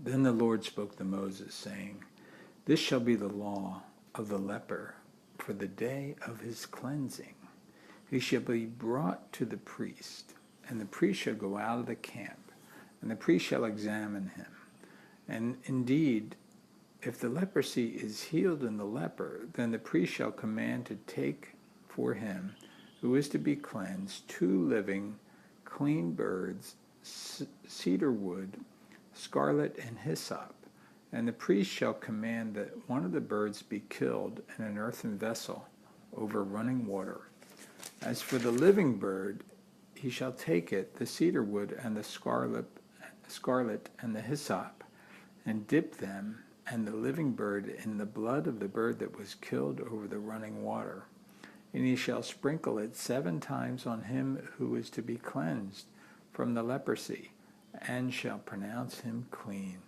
Then the Lord spoke to Moses, saying, This shall be the law of the leper for the day of his cleansing. He shall be brought to the priest, and the priest shall go out of the camp, and the priest shall examine him. And indeed, if the leprosy is healed in the leper, then the priest shall command to take for him who is to be cleansed 2 living, clean birds, cedar wood, scarlet, and hyssop. And the priest shall command that one of the birds be killed in an earthen vessel over running water. As for the living bird, he shall take it, the cedar wood and the scarlet and the hyssop, and dip them and the living bird in the blood of the bird that was killed over the running water. And he shall sprinkle it 7 times on him who is to be cleansed from the leprosy, and shall pronounce him clean,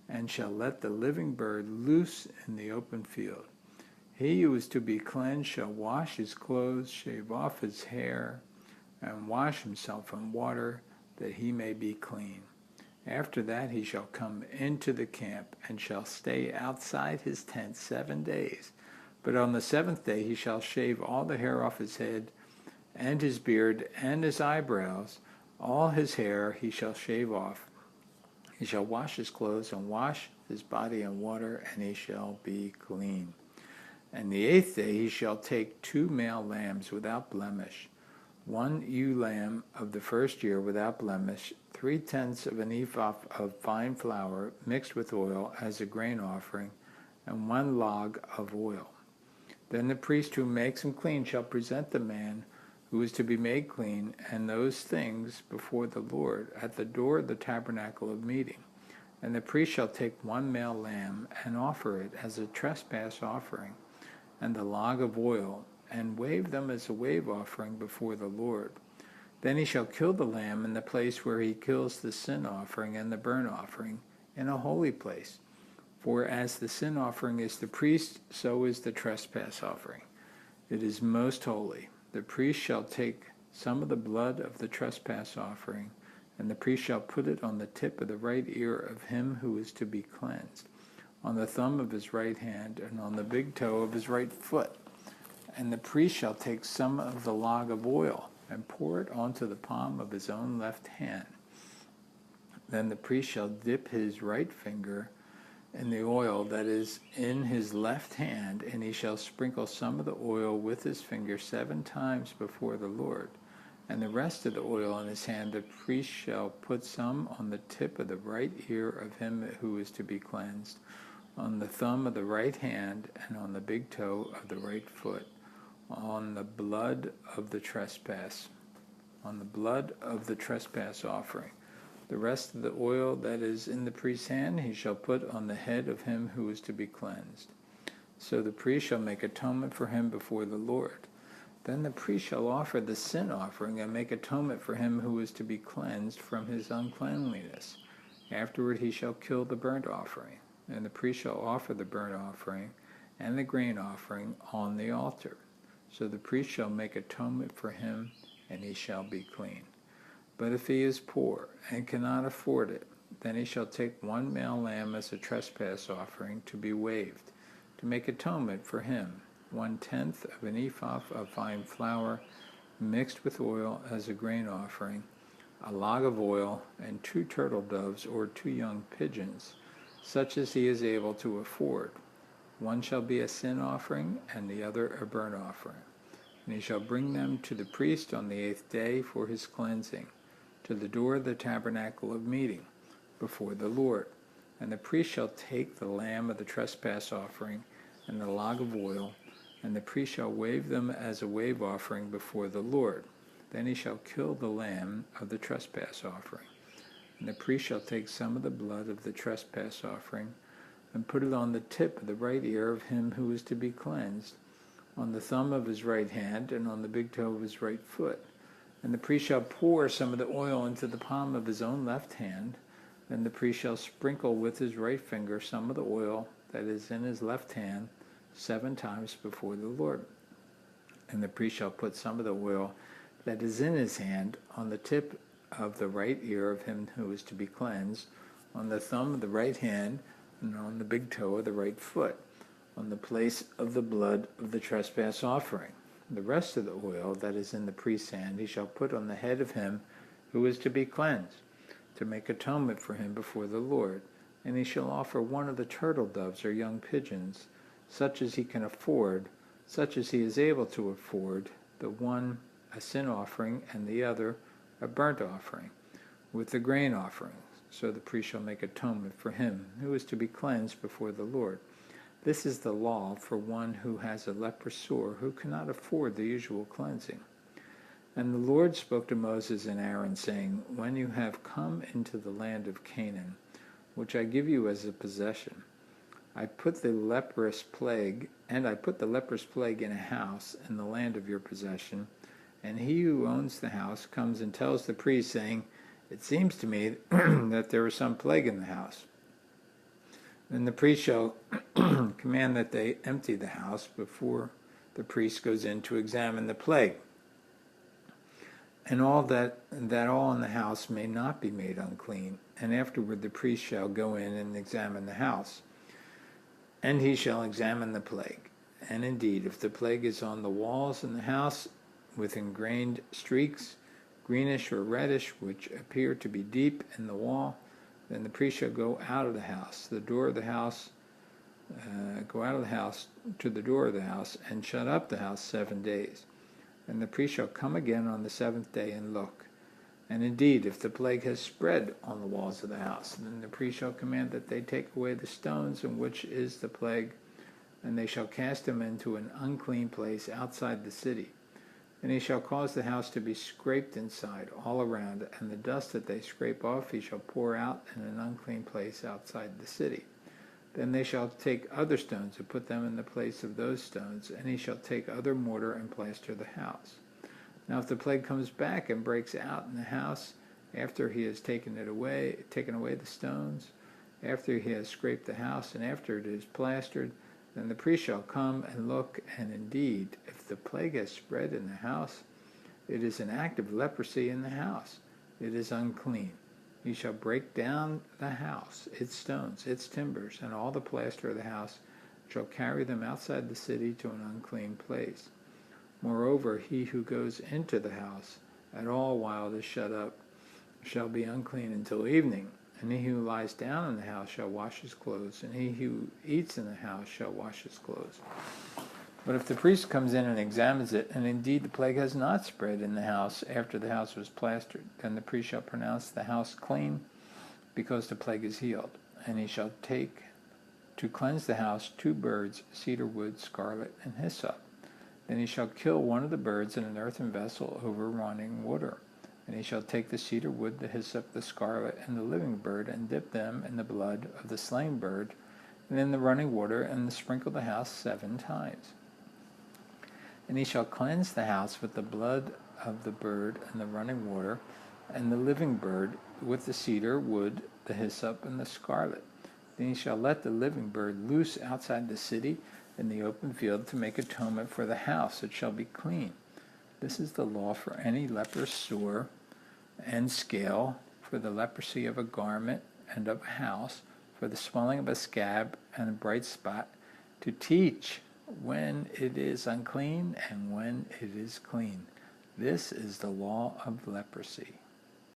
and shall let the living bird loose in the open field. He who is to be cleansed shall wash his clothes, shave off his hair, and wash himself in water, that he may be clean. After that he shall come into the camp, and shall stay outside his tent 7 days. But on the 7th day he shall shave all the hair off his head, and his beard, and his eyebrows. All his hair he shall shave off. He shall wash his clothes, and wash his body in water, and he shall be clean. And the 8th day he shall take 2 male lambs without blemish, 1 ewe lamb of the first year without blemish, 3/10 of an ephah of fine flour mixed with oil as a grain offering, and 1 log of oil. Then the priest who makes him clean shall present the man who is to be made clean and those things before the Lord at the door of the tabernacle of meeting. And the priest shall take 1 male lamb and offer it as a trespass offering, and the log of oil, and wave them as a wave offering before the Lord. Then he shall kill the lamb in the place where he kills the sin offering and the burnt offering, in a holy place. For as the sin offering is the priest, so is the trespass offering. It is most holy. The priest shall take some of the blood of the trespass offering, and the priest shall put it on the tip of the right ear of him who is to be cleansed, on the thumb of his right hand, and on the big toe of his right foot. And the priest shall take some of the log of oil, and pour it onto the palm of his own left hand. Then the priest shall dip his right finger in the oil that is in his left hand, and he shall sprinkle some of the oil with his finger 7 times before the Lord. And the rest of the oil in his hand the priest shall put some on the tip of the right ear of him who is to be cleansed, on the thumb of the right hand, and on the big toe of the right foot, on the blood of the trespass offering. The rest of the oil that is in the priest's hand he shall put on the head of him who is to be cleansed. So the priest shall make atonement for him before the Lord. Then the priest shall offer the sin offering and make atonement for him who is to be cleansed from his uncleanliness. Afterward he shall kill the burnt offering, and the priest shall offer the burnt offering and the grain offering on the altar. So the priest shall make atonement for him, and he shall be clean. But if he is poor and cannot afford it, then he shall take 1 male lamb as a trespass offering to be waved, to make atonement for him, 1/10 of an ephah of fine flour mixed with oil as a grain offering, a log of oil, and 2 turtle doves or 2 young pigeons, such as he is able to afford. One shall be a sin offering, and the other a burnt offering. And he shall bring them to the priest on the 8th day for his cleansing, to the door of the tabernacle of meeting, before the Lord. And the priest shall take the lamb of the trespass offering and the log of oil, and the priest shall wave them as a wave offering before the Lord. Then he shall kill the lamb of the trespass offering. And the priest shall take some of the blood of the trespass offering, and put it on the tip of the right ear of him who is to be cleansed, on the thumb of his right hand, and on the big toe of his right foot. And the priest shall pour some of the oil into the palm of his own left hand. Then the priest shall sprinkle with his right finger some of the oil that is in his left hand 7 times before the Lord. And the priest shall put some of the oil that is in his hand on the tip of the right ear of him who is to be cleansed, on the thumb of the right hand, and on the big toe of the right foot, on the place of the blood of the trespass offering. The rest of the oil that is in the priest's hand he shall put on the head of him who is to be cleansed, to make atonement for him before the Lord. And he shall offer one of the turtle doves or young pigeons, such as he can afford, such as he is able to afford, the one a sin offering and the other a burnt offering, with the grain offerings. So the priest shall make atonement for him who is to be cleansed before the Lord. This is the law for one who has a leprous sore, who cannot afford the usual cleansing. And the Lord spoke to Moses and Aaron, saying, When you have come into the land of Canaan, which I give you as a possession, I put the leprous plague in a house in the land of your possession, and he who owns the house comes and tells the priest, saying, It seems to me that there is some plague in the house. Then the priest shall command that they empty the house before the priest goes in to examine the plague, and all that all in the house may not be made unclean. And afterward the priest shall go in and examine the house, and he shall examine the plague. And indeed, if the plague is on the walls in the house with ingrained streaks, greenish or reddish, which appear to be deep in the wall, then the priest shall go out of the house, to the door of the house, and shut up the house 7 days. And the priest shall come again on the seventh day and look. And indeed, if the plague has spread on the walls of the house, then the priest shall command that they take away the stones in which is the plague, and they shall cast them into an unclean place outside the city. And he shall cause the house to be scraped inside, all around, and the dust that they scrape off he shall pour out in an unclean place outside the city. Then they shall take other stones and put them in the place of those stones, and he shall take other mortar and plaster the house. Now if the plague comes back and breaks out in the house, after he has taken away the stones, after he has scraped the house, and after it is plastered, then the priest shall come and look, and indeed, if the plague has spread in the house, it is an act of leprosy in the house. It is unclean. He shall break down the house, its stones, its timbers, and all the plaster of the house, shall carry them outside the city to an unclean place. Moreover, he who goes into the house at all while it is shut up shall be unclean until evening. And he who lies down in the house shall wash his clothes, and he who eats in the house shall wash his clothes. But if the priest comes in and examines it, and indeed the plague has not spread in the house after the house was plastered, then the priest shall pronounce the house clean, because the plague is healed. And he shall take to cleanse the house 2 birds, cedar wood, scarlet, and hyssop. Then he shall kill one of the birds in an earthen vessel over running water. And he shall take the cedar wood, the hyssop, the scarlet, and the living bird, and dip them in the blood of the slain bird, and in the running water, and sprinkle the house 7 times. And he shall cleanse the house with the blood of the bird, and the running water, and the living bird, with the cedar wood, the hyssop, and the scarlet. Then he shall let the living bird loose outside the city in the open field to make atonement for the house. It shall be clean. This is the law for any leprous sore and scale, for the leprosy of a garment and of a house, for the swelling of a scab and a bright spot, to teach when it is unclean and when it is clean. This is the law of leprosy.